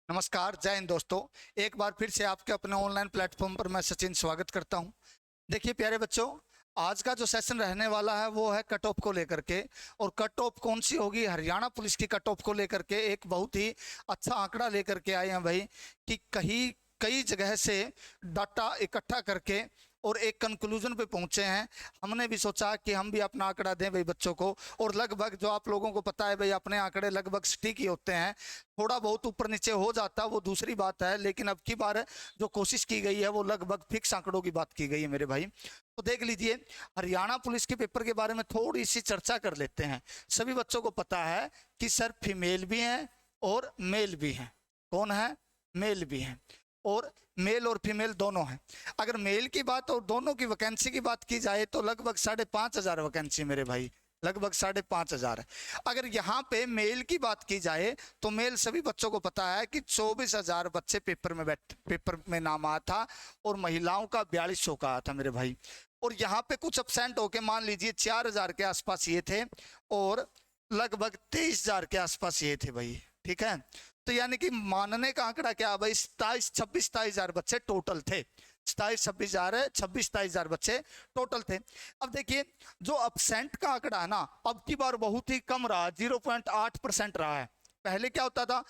नमस्कार, जय हिंद दोस्तों। एक बार फिर से आपके अपने ऑनलाइन प्लेटफॉर्म पर मैं सचिन स्वागत करता हूं। देखिए प्यारे बच्चों, आज का जो सेशन रहने वाला है वो है कट ऑफ को लेकर के। और कट ऑफ कौन सी होगी? हरियाणा पुलिस की कट ऑफ को लेकर के एक बहुत ही अच्छा आंकड़ा लेकर के आए हैं भाई, कि कहीं कई जगह से डाटा इकट्ठा करके और एक कंक्लूजन पे पहुंचे हैं। हमने भी सोचा कि हम भी अपना आंकड़ा दें भाई बच्चों को। और लगभग जो आप लोगों को पता है भाई, अपने आंकड़े लगभग सटीक ही होते हैं। थोड़ा बहुत ऊपर नीचे हो जाता वो दूसरी बात है, लेकिन अब की बार जो कोशिश की गई है वो लगभग फिक्स आंकड़ों की बात की गई है मेरे भाई। तो देख लीजिए, हरियाणा पुलिस के पेपर के बारे में थोड़ी सी चर्चा कर लेते हैं। सभी बच्चों को पता है कि सर फीमेल भी हैं और मेल भी हैं। कौन है? मेल भी हैं, और मेल और फीमेल दोनों हैं। अगर मेल की बात और दोनों की वैकेंसी की बात की जाए तो लगभग 5,500 वैकेंसी मेरे भाई, लगभग 5,500 है। अगर यहाँ पे मेल की बात की जाए तो मेल सभी बच्चों को पता है कि 24,000 बच्चे पेपर में नाम आया था, और महिलाओं का 4200 का आया था मेरे भाई। और यहाँ पे कुछ अपसेंट होके मान लीजिए 4,000 के आसपास ये थे, और लगभग 23,000 के आसपास ये थे भाई। ठीक है, तो यानी कि मानने का आंकड़ा क्या भाई, 27,000 बच्चे टोटल थे। 27,000 बच्चे टोटल थे। अब देखिए, जो अपसेंट का आंकड़ा है ना, अब की बार बहुत ही कम रहा, 0.8% रहा है। पहले क्या होता था?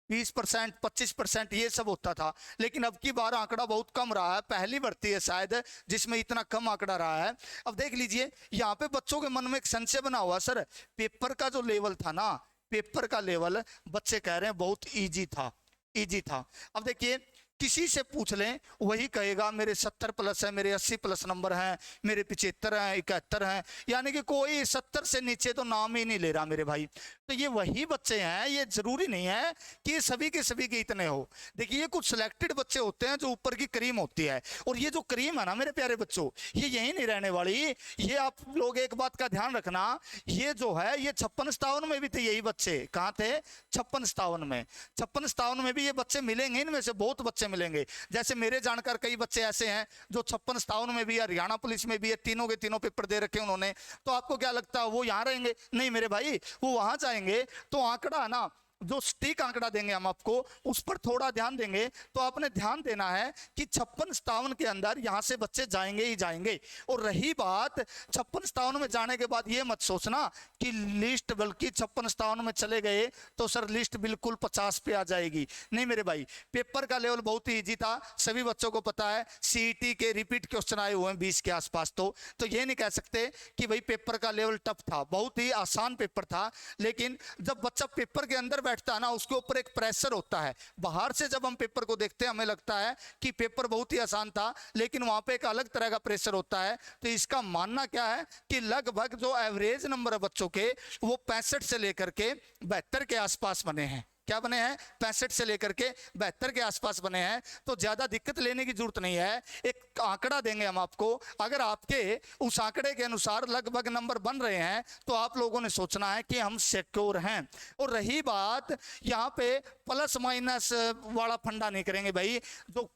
20%, 25% ये सब होता था, लेकिन अब की बार आंकड़ा बहुत कम रहा है। पहली भर्ती है शायद जिसमें इतना कम आंकड़ा रहा है। अब देख लीजिए, यहाँ पे बच्चों के मन में एक संशय बना हुआ, सर पेपर का जो लेवल था ना, पेपर का लेवल बच्चे कह रहे हैं बहुत इजी था, इजी था। अब देखिए, किसी से पूछ लें वही कहेगा मेरे 70 प्लस है, मेरे 80 प्लस नंबर हैं, मेरे 75 हैं, 71 हैं। यानी कि कोई 70 से नीचे तो नाम ही नहीं ले रहा मेरे भाई। तो ये वही बच्चे हैं, ये जरूरी नहीं है कि ये सभी के सभी के इतने हो। देखिए, ये कुछ सिलेक्टेड बच्चे होते हैं जो ऊपर की क्रीम होती है, और ये जो क्रीम है ना मेरे प्यारे बच्चों, ये यही नहीं रहने वाली। ये आप लोग एक बात का ध्यान रखना, ये जो है ये 56-57 में भी थे यही बच्चे। कहाँ थे? 56-57 में। 56-57 में भी ये बच्चे मिलेंगे, इनमें से बहुत बच्चे मिलेंगे। जैसे मेरे जानकार कई बच्चे ऐसे हैं जो 56-57 में भी, हरियाणा पुलिस में भी है, तीनों के तीनों पेपर दे रखे उन्होंने। तो आपको क्या लगता है वो यहाँ रहेंगे? नहीं मेरे भाई, वो वहां जाएंगे। तो आंकड़ा है ना, जो सटीक आंकड़ा देंगे हम आपको, उस पर थोड़ा ध्यान देंगे। तो आपने ध्यान देना है कि 56-57 के अंदर यहां से बच्चे जाएंगे ही जाएंगे। और रही बात 56-57 में जाने के बाद, ये मत सोचना कि लिस्ट, बल्कि 56-57 में चले गए तो सर लिस्ट बिल्कुल 50 पे आ जाएगी। नहीं मेरे भाई, पेपर का लेवल बहुत ही ईजी था, सभी बच्चों को पता है। सीईटी के रिपीट क्वेश्चन आए हुए हैं 20 के आसपास। तो ये नहीं कह सकते कि भाई पेपर का लेवल टफ था, बहुत ही आसान पेपर था। लेकिन जब बच्चा पेपर के अंदर बैठता है ना, उसके ऊपर एक प्रेशर होता है। बाहर से जब हम पेपर को देखते हैं हमें लगता है कि पेपर बहुत ही आसान था, लेकिन वहां पे एक अलग तरह का प्रेशर होता है। तो इसका मानना क्या है कि लगभग जो एवरेज नंबर है बच्चों के, वो 65 से लेकर के 72 के आसपास बने हैं। क्या बने हैं? 65 से लेकर के 72 के आसपास बने हैं। तो ज्यादा दिक्कत लेने की जरूरत नहीं है। एक आंकड़ा देंगे हम आपको, अगर आपके उस आंकड़े के अनुसार लगभग नंबर बन रहे हैं तो आप लोगों ने सोचना है कि हम सिक्योर हैं। और रही बात, यहाँ पे प्लस माइनस वाला फंडा नहीं करेंगे भाई। जो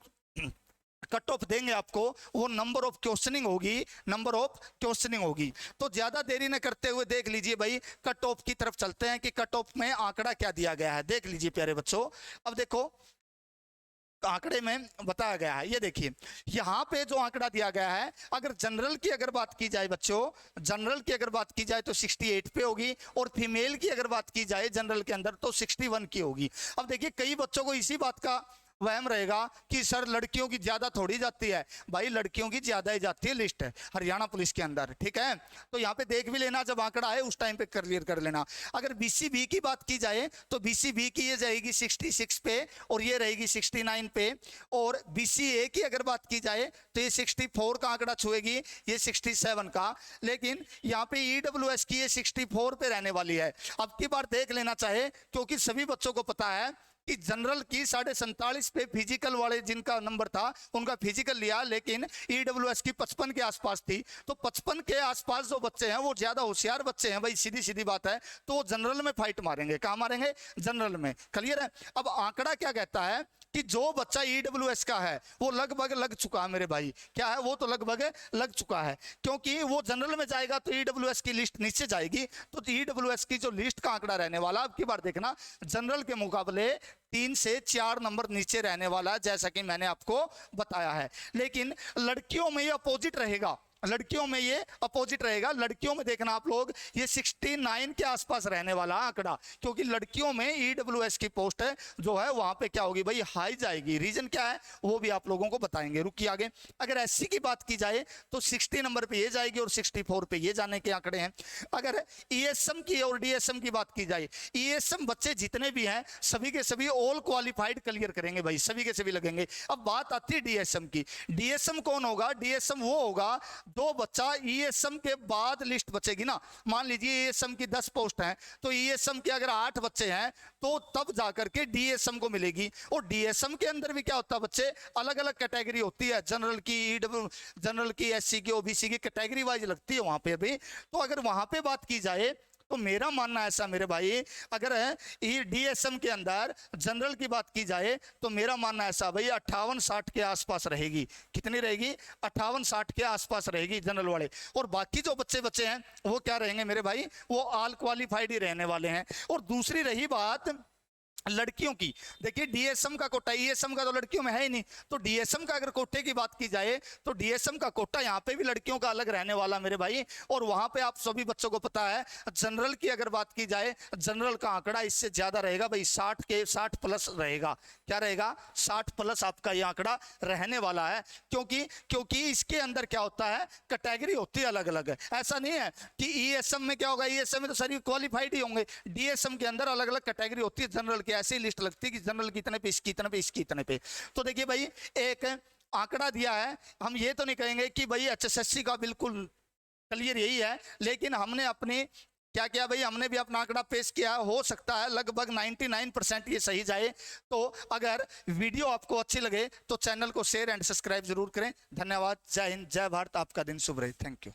कट ऑफ देंगे आपको वो नंबर ऑफ क्वेश्चनिंग होगी, नंबर ऑफ क्वेश्चनिंग होगी। तो ज्यादा देरी न करते हुए देख लीजिए भाई, कट ऑफ की तरफ चलते हैं कि कट ऑफ में आंकड़ा क्या दिया गया है। देख लीजिए प्यारे बच्चों, अब देखो आंकड़े में बताया गया है, ये देखिए यहाँ पे जो आंकड़ा दिया गया है। अगर जनरल की अगर बात की जाए बच्चों, जनरल की अगर बात की जाए तो 68 पे होगी, और फीमेल की अगर बात की जाए जनरल के अंदर तो 61 की होगी। अब देखिए, कई बच्चों को इसी बात का वहम रहेगा कि सर लड़कियों की ज्यादा थोड़ी जाती है। भाई लड़कियों की ज्यादा ही जाती है लिस्ट हरियाणा पुलिस के अंदर। ठीक है, तो यहाँ पे देख भी लेना, जब आंकड़ा है उस टाइम पे क्लियर कर लेना। अगर बीसीबी की बात की जाए तो बीसीबी की ये जाएगी 66 पे, और ये रहेगी 69 पे। और बीसीए की अगर बात की जाए तो ये 64 का आंकड़ा छुएगी, ये 67 का। लेकिन यहाँ पे ईडब्ल्यूएस की ये 64 पे रहने वाली है। अब की बार देख लेना चाहे, क्योंकि सभी बच्चों को पता है कि जनरल की 47.5 पे फिजिकल वाले जिनका नंबर था उनका फिजिकल लिया, लेकिन ईडब्ल्यूएस की 55 के आसपास थी। तो 55 के आसपास जो बच्चे हैं वो ज्यादा होशियार बच्चे हैं भाई, सीधी सीधी बात है। तो वो जनरल में फाइट मारेंगे। कहां मारेंगे? जनरल में। क्लियर है? अब आंकड़ा क्या कहता है कि जो बच्चा ईडब्ल्यूएस का है वो लगभग लग चुका है मेरे भाई, क्या है वो तो लगभग लग चुका है, क्योंकि वो जनरल में जाएगा तो ईडब्ल्यूएस की लिस्ट नीचे जाएगी, तो ईडब्ल्यूएस की जो लिस्ट का आंकड़ा रहने वाला, अब की बार देखना जनरल के मुकाबले 3 से 4 नंबर नीचे रहने वाला है, जैसा कि मैंने आपको बताया है। लेकिन लड़कियों में ये अपोजिट रहेगा, लड़कियों में ये अपोजिट रहेगा। लड़कियों में देखना आप लोग ये 69 के आसपास रहने वाला आंकड़ा, क्योंकि लड़कियों में ईडब्ल्यूएस की पोस्ट है जो है वहां पे क्या होगी भाई, हाई जाएगी। रीजन क्या है वो भी आप लोगों को बताएंगे, रुकिए आगे। अगर एससी की बात की जाए तो 60 नंबर पे ये जाएगी और 64 पे ये जाने के आंकड़े हैं। अगर ईएसएम की और डीएसएम की बात की जाए, ईएसएम बच्चे जितने भी हैं सभी के सभी ऑल क्वालिफाइड क्लियर करेंगे भाई, सभी के सभी लगेंगे। अब बात आती है डीएसएम की। डीएसएम कौन होगा? डीएसएम वो होगा दो बच्चा ईएसएम के बाद लिस्ट बचेगी ना, मान लीजिए ईएसएम की 10 पोस्ट हैं तो ईएसएम के अगर 8 बच्चे हैं तो तब जाकर के डीएसएम को मिलेगी। और डीएसएम के अंदर भी क्या होता है बच्चे, अलग अलग कैटेगरी होती है, जनरल की, ईडब्ल्यू, जनरल की, एससी की, ओबीसी की, कैटेगरी वाइज लगती है वहां पे भी। तो अगर वहां पे बात की जाए तो मेरा मानना ऐसा मेरे भाई, अगर डीएसएम के अंदर जनरल की बात की जाए तो मेरा मानना ऐसा भाई 58-60 के आसपास रहेगी। कितनी रहेगी? 58-60 के आसपास रहेगी जनरल वाले। और बाकी जो बच्चे हैं वो क्या रहेंगे मेरे भाई, वो ऑल क्वालिफाइड ही रहने वाले हैं। और दूसरी रही बात लड़कियों की, देखिए डीएसएम का कोटा, ईएसएम का तो लड़कियों में है ही नहीं, तो डीएसएम का अगर कोटे की बात की जाए तो डीएसएम का कोटा यहाँ पे भी लड़कियों का अलग रहने वाला मेरे भाई। और वहां पे आप सभी बच्चों को पता है जनरल की अगर बात की जाए, जनरल का आंकड़ा इससे ज्यादा रहेगा भाई, 60 प्लस रहेगा। क्या रहेगा? 60 प्लस आपका ये आंकड़ा रहने वाला है। क्योंकि इसके अंदर क्या होता है, कैटेगरी होती है अलग अलग। ऐसा नहीं है कि ईएसएम में क्या होगा, ईएसएम में तो सभी क्वालिफाइड ही होंगे, डीएसएम के अंदर अलग अलग कैटेगरी होती है। जनरल ऐसी लिस्ट लगती है कि जनरल कितने पे, इसकी इतने पे, इसकी इतने पे। तो देखिए भाई एक आंकड़ा दिया है, हम ये तो नहीं कहेंगे कि भाई एचएसएससी का बिल्कुल क्लियर यही है, लेकिन हमने अपनी क्या किया भाई, हमने भी अपना आंकड़ा पेश किया। हो सकता है लगभग 99% ये सही जाए। तो अगर वीडियो आपको अच्छी लगे तो चैनल को शेयर एंड सब्सक्राइब जरूर करें। धन्यवाद। जय हिंद, जय भारत, आपका दिन शुभ रहे। Thank you.